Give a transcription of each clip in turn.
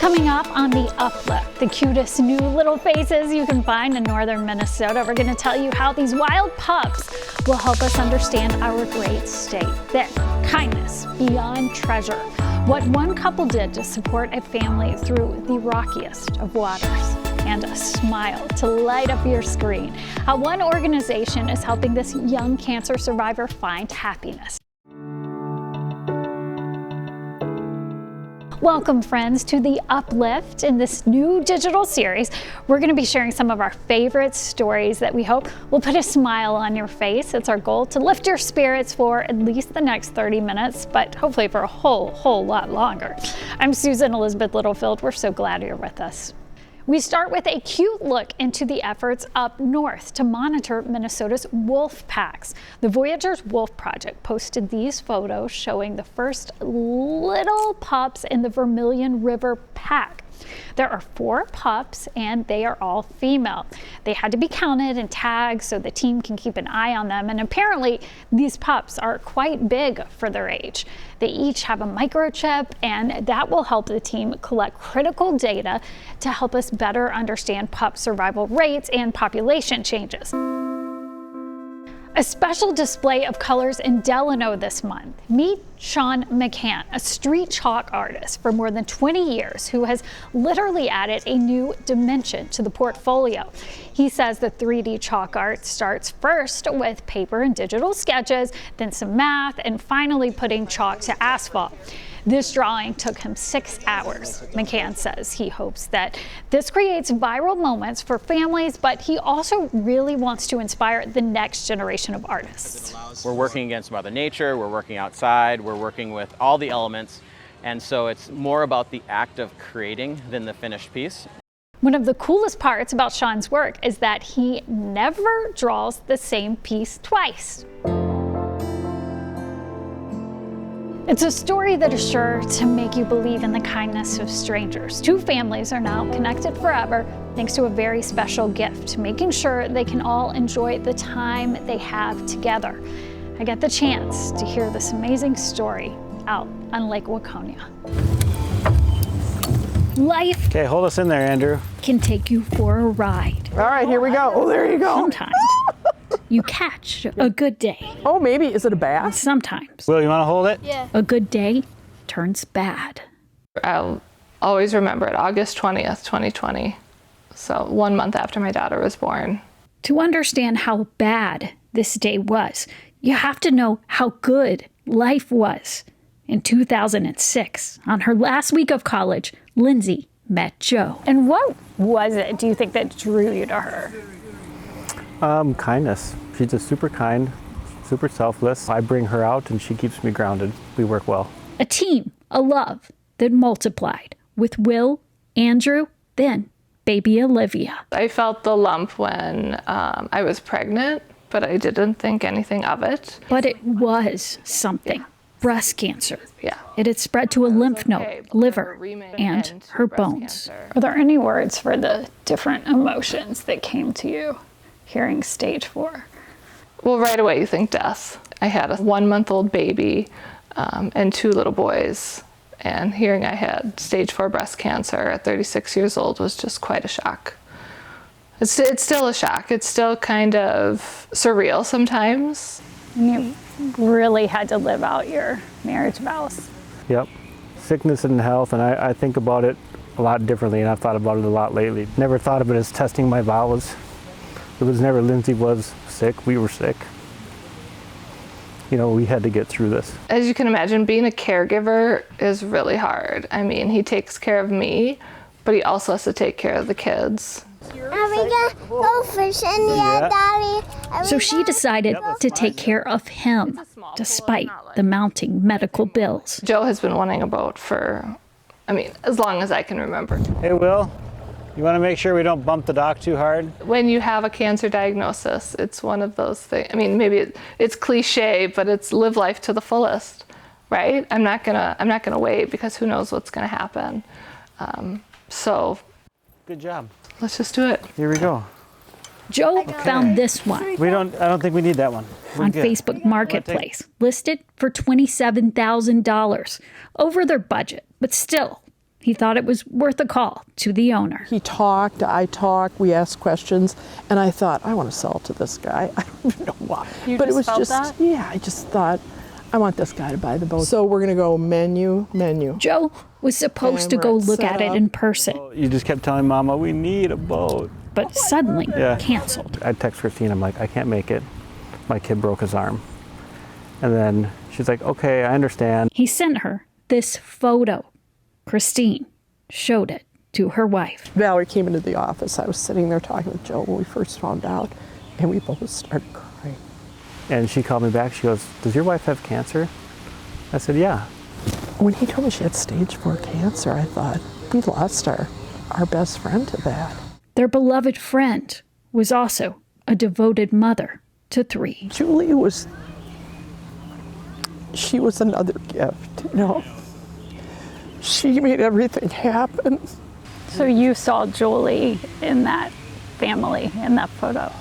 Coming up on the Uplift, the cutest new little faces you can find in northern Minnesota. We're going to tell you how these wild pups will help us understand our great state. Then, kindness beyond treasure. What one couple did to support a family through the rockiest of waters. And a smile to light up your screen. How one organization is helping this young cancer survivor find happiness. Welcome, friends, to the Uplift. In this new digital series, we're going to be sharing some of our favorite stories that we hope will put a smile on your face. It's our goal to lift your spirits for at least the next 30 minutes, but hopefully for a whole lot longer. I'm Susan Elizabeth Littlefield. We're so glad you're with us. We start with a cute look into the efforts up north to monitor Minnesota's wolf packs. The Voyagers Wolf Project posted these photos showing the first little pups in the Vermilion River pack. There are 4 pups and they are all female. They had to be counted and tagged so the team can keep an eye on them, and apparently these pups are quite big for their age. They each have a microchip, and that will help the team collect critical data to help us better understand pup survival rates and population changes. A special display of colors in Delano this month. Meet Sean McCann, a street chalk artist for more than 20 years who has literally added a new dimension to the portfolio. He says the 3D chalk art starts first with paper and digital sketches, then some math, and finally putting chalk to asphalt. This drawing took him 6 hours. McCann says he hopes that this creates viral moments for families, but he also really wants to inspire the next generation of artists. We're working against Mother Nature, we're working outside, we're working with all the elements, and so it's more about the act of creating than the finished piece. One of the coolest parts about Sean's work is that he never draws the same piece twice. It's a story that is sure to make you believe in the kindness of strangers. 2 families are now connected forever thanks to a very special gift, making sure they can all enjoy the time they have together. I get the chance to hear this amazing story out on Lake Waconia. Life Okay, hold us in there, Andrew. can take you for a ride. All right, here we go. Oh, there you go. Sometimes you catch a good day. Oh, maybe. Is it a bass? Sometimes Will, you want to hold it? Yeah. a good day turns bad. I'll always remember it, August 20th, 2020. So 1 month after my daughter was born. To understand how bad this day was, you have to know how good life was. In 2006, on her last week of college, Lindsay met Joe. And what was it, do you think, that drew you to her? Kindness. She's just super kind, super selfless. I bring her out and she keeps me grounded. We work well. A team, a love that multiplied with Will, Andrew, then baby Olivia. I felt the lump when I was pregnant, but I didn't think anything of it. But it was something. Breast cancer. Yeah. It had spread to a lymph node, Okay, liver, remained and her breast bones. cancer. Are there any words for the different emotions that came to you hearing stage 4? Well, right away you think death. I had a 1-month-old baby and 2 little boys. And hearing I had stage 4 breast cancer at 36 years old was just quite a shock. It's still a shock. It's still kind of surreal sometimes. You really had to live out your marriage vows. Yep. Sickness and health, and I think about it a lot differently, and I've thought about it a lot lately. Never thought of it as testing my vows. It was never Lindsay was sick, we were sick. You know, we had to get through this. As you can imagine, being a caregiver is really hard. I mean, he takes care of me, but he also has to take care of the kids. Are we gonna go fishing yet, Daddy? So she decided to take care of him, despite the mounting medical bills. Joe has been wanting a boat for, as long as I can remember. Hey, Will, you want to make sure we don't bump the dock too hard? When you have a cancer diagnosis, it's one of those things. Maybe it's cliche, but it's live life to the fullest, right? I'm not gonna wait because who knows what's gonna happen. So Good job. let's just do it. Here we go. Joe found this one I don't think we need that one. We're on good. Facebook Marketplace, listed for $27,000, over their budget, but still He thought it was worth a call to the owner. He talked, I talked, we asked questions, and I thought, I want to sell to this guy. I don't even know why. But it was just, yeah, I just thought, I want this guy to buy the boat. So we're going to go menu. Joe was supposed to go look at it in person, You just kept telling Mama, we need a boat. but suddenly canceled. I text Christine, I'm like, I can't make it. My kid broke his arm. And then she's like, okay, I understand. He sent her this photo. Christine showed it to her wife. Valerie came into the office. I was sitting there talking with Joe when we first found out, and we both started crying. And she called me back. She goes, does your wife have cancer? I said, yeah. When he told me she had stage 4 cancer, I thought, we lost our best friend to that. Their beloved friend was also a devoted mother to 3. Julie she was another gift, you know. She made everything happen. So you saw Julie in that family, in that photo.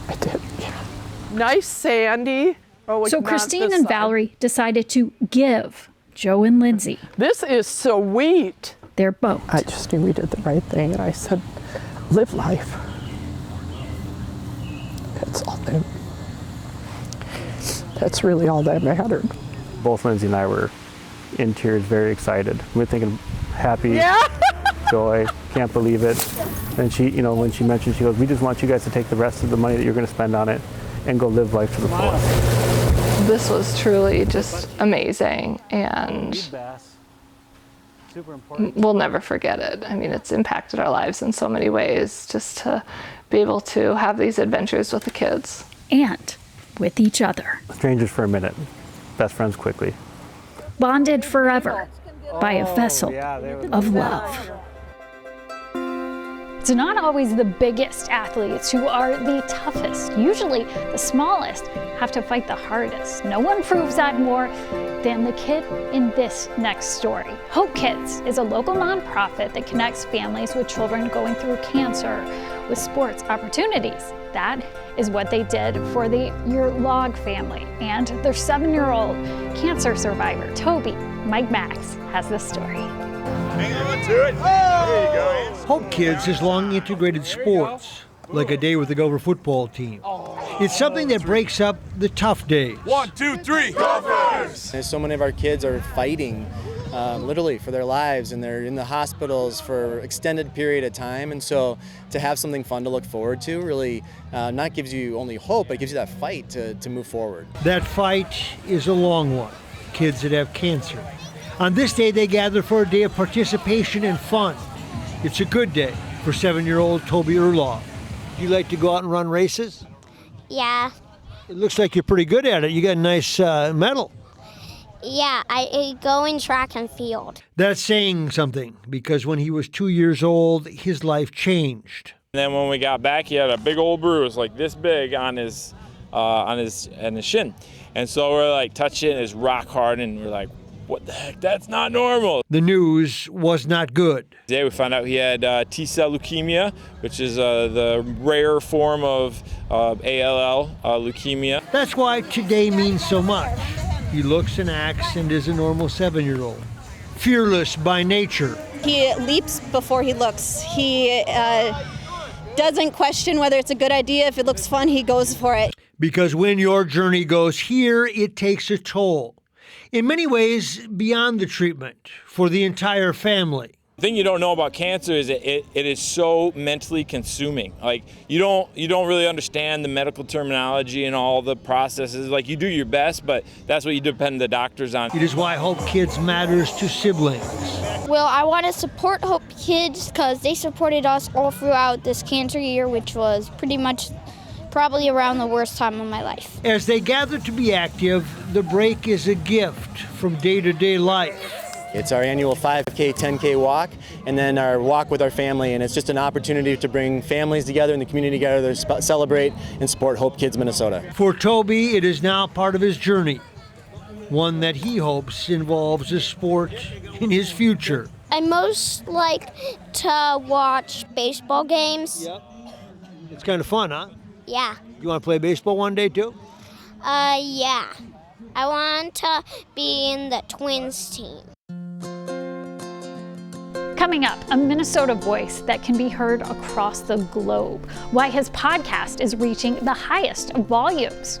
I did, yeah. Nice, Sandy. Oh, So Christine and Valerie decided to give Joe and Lindsay This is sweet. their boat. I just knew we did the right thing, and I said, live life. That's really all that mattered. Both Lindsay and I were in tears, very excited. We were thinking happy, joy, can't believe it. And she, you know, when she mentioned, she goes, we just want you guys to take the rest of the money that you're going to spend on it and go live life to the fullest. This was truly just amazing, and we'll never forget it. I mean, it's impacted our lives in so many ways, just to be able to have these adventures with the kids. And with each other. Strangers for a minute, best friends quickly. Bonded forever by a vessel of love. It's not always the biggest athletes who are the toughest. Usually the smallest have to fight the hardest. No one proves that more than the kid in this next story. Hope Kids is a local nonprofit that connects families with children going through cancer with sports opportunities. That is what they did for the Log family and their 7-year-old cancer survivor, Toby. Mike Max has the story. Hang on to it. There you go. Hope Kids is long integrated sports, like a day with the Gopher football team. It's something that breaks up the tough days. 1, 2, 3, Gophers! So many of our kids are fighting literally for their lives, and they're in the hospitals for extended period of time, and so to have something fun to look forward to really not gives you only hope, but it gives you that fight to move forward. That fight is a long one. Kids that have cancer. On this day, they gather for a day of participation and fun. It's a good day for 7-year-old Toby Erlaw. You like to go out and run races? Yeah. It looks like you're pretty good at it. You got a nice medal. Yeah, I go in track and field. That's saying something, because when he was 2 years old, his life changed. And then when we got back, he had a big old bruise, like this big on his shin. And so we're like touching it, it's rock hard, and we're like, what the heck, that's not normal. The news was not good. Today we found out he had T-cell leukemia, which is the rare form of ALL, leukemia. That's why today means so much. He looks and acts and is a normal 7-year-old. Fearless by nature. He leaps before he looks. He doesn't question whether it's a good idea. If it looks fun, he goes for it. Because when your journey goes here, it takes a toll. In many ways, beyond the treatment, for the entire family. The thing you don't know about cancer is it is so mentally consuming. Like you don't really understand the medical terminology and all the processes. Like you do your best, but that's what you depend the doctors on. It is why Hope Kids matters to siblings. Well, I want to support Hope Kids because they supported us all throughout this cancer year, which was pretty much probably around the worst time of my life. As they gather to be active, the break is a gift from day-to-day life. It's our annual 5K, 10K walk, and then our walk with our family, and it's just an opportunity to bring families together and the community together to celebrate and support Hope Kids Minnesota. For Toby, it is now part of his journey, one that he hopes involves a sport in his future. I most like to watch baseball games. Yep. It's kind of fun, huh? Yeah. You want to play baseball one day, too? Yeah. I want to be in the Twins team. Coming up, a Minnesota voice that can be heard across the globe. Why his podcast is reaching the highest of volumes.